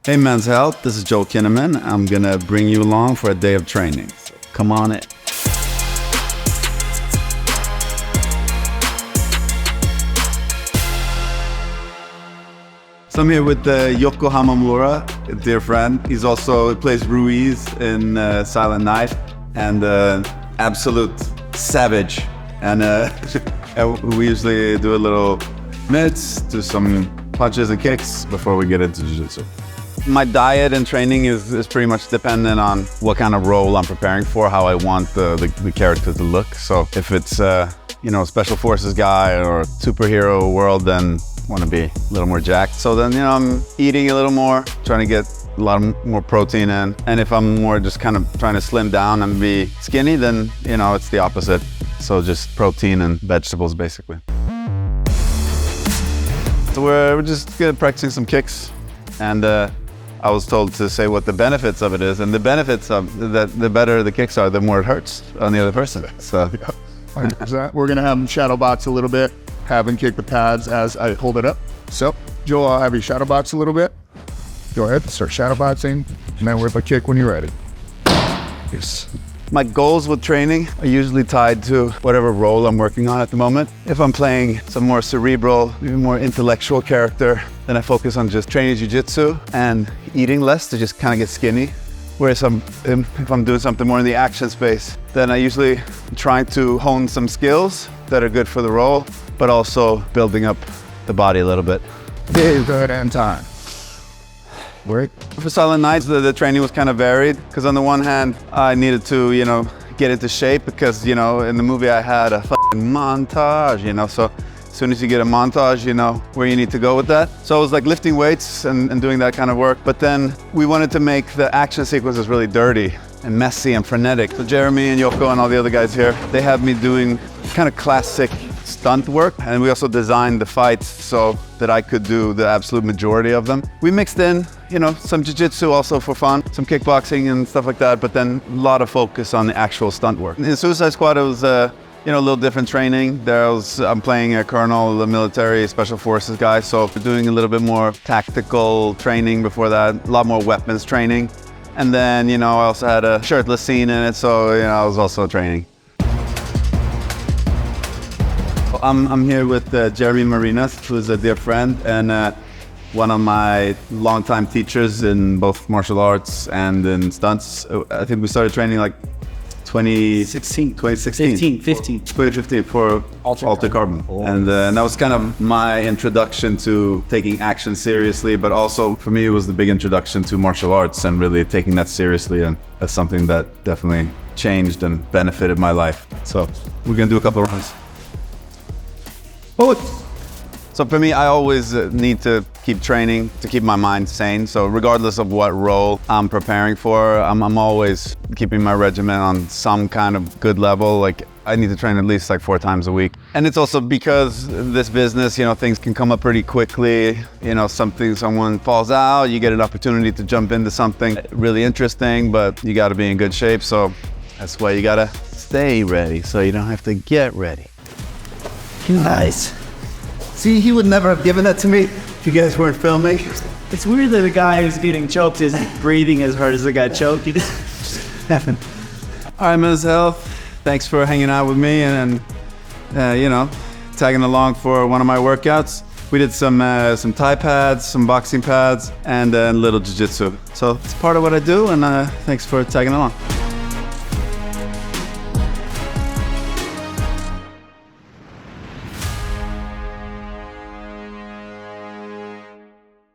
Hey Men's Health, this is Joel Kinnaman. I'm gonna bring you along for a day of training. So come on in. So I'm here with Yoko Hamamura, a dear friend. He plays Ruiz in Silent Night, and absolute savage. And we usually do a little mitts, do some punches and kicks before we get into jiu-jitsu. My diet and training is pretty much dependent on what kind of role I'm preparing for, how I want the character to look. So if it's a special forces guy or superhero world, then I want to be a little more jacked. So then I'm eating a little more, trying to get a lot more protein in. And if I'm more just kind of trying to slim down and be skinny, then it's the opposite. So just protein and vegetables basically. So we're just practicing some kicks, and I was told to say what the benefits of it is, and the benefits of that, the better the kicks are, the more it hurts on the other person. So we're gonna have them shadow box a little bit, have him kick the pads as I hold it up. So Joel, I'll have you shadow box a little bit. Go ahead, start shadow boxing, and then whip a kick when you're ready. Yes. My goals with training are usually tied to whatever role I'm working on at the moment. If I'm playing some more cerebral, maybe more intellectual character, then I focus on just training jiu-jitsu and eating less to just kind of get skinny. Whereas if I'm doing something more in the action space, then I usually try to hone some skills that are good for the role, but also building up the body a little bit. Good and time. Work. For Silent Nights, the training was kind of varied, because on the one hand, I needed to, get into shape, because, in the movie I had a fucking montage, so as soon as you get a montage, you know where you need to go with that. So it was like lifting weights and doing that kind of work. But then we wanted to make the action sequences really dirty and messy and frenetic. So Jeremy and Yoko and all the other guys here, they have me doing kind of classic stunt work, and we also designed the fights so that I could do the absolute majority of them. We mixed in, some jiu-jitsu also for fun, some kickboxing and stuff like that, but then a lot of focus on the actual stunt work. In Suicide Squad, it was a little different training. I'm playing a colonel, the military special forces guy, so we're doing a little bit more tactical training before that, a lot more weapons training. And then, I also had a shirtless scene in it, so, I was also training. I'm here with Jeremy Marinas, who is a dear friend and one of my longtime teachers in both martial arts and in stunts. I think we started training like 2015 for Alter Carbon. Oh. And that was kind of my introduction to taking action seriously, but also for me it was the big introduction to martial arts and really taking that seriously, and that's something that definitely changed and benefited my life. So we're gonna do a couple of runs. So for me, I always need to keep training to keep my mind sane. So regardless of what role I'm preparing for, I'm always keeping my regimen on some kind of good level. Like I need to train at least like 4 times a week. And it's also because this business, things can come up pretty quickly. Someone falls out, you get an opportunity to jump into something really interesting, but you gotta be in good shape. So that's why you gotta stay ready so you don't have to get ready. Nice. See, he would never have given that to me if you guys weren't filming. It's weird that the guy who's getting choked isn't breathing as hard as the guy choked. He just happened. All right, Men's Health. Thanks for hanging out with me and tagging along for one of my workouts. We did some Thai pads, some boxing pads, and a little jiu-jitsu. So it's part of what I do, and thanks for tagging along.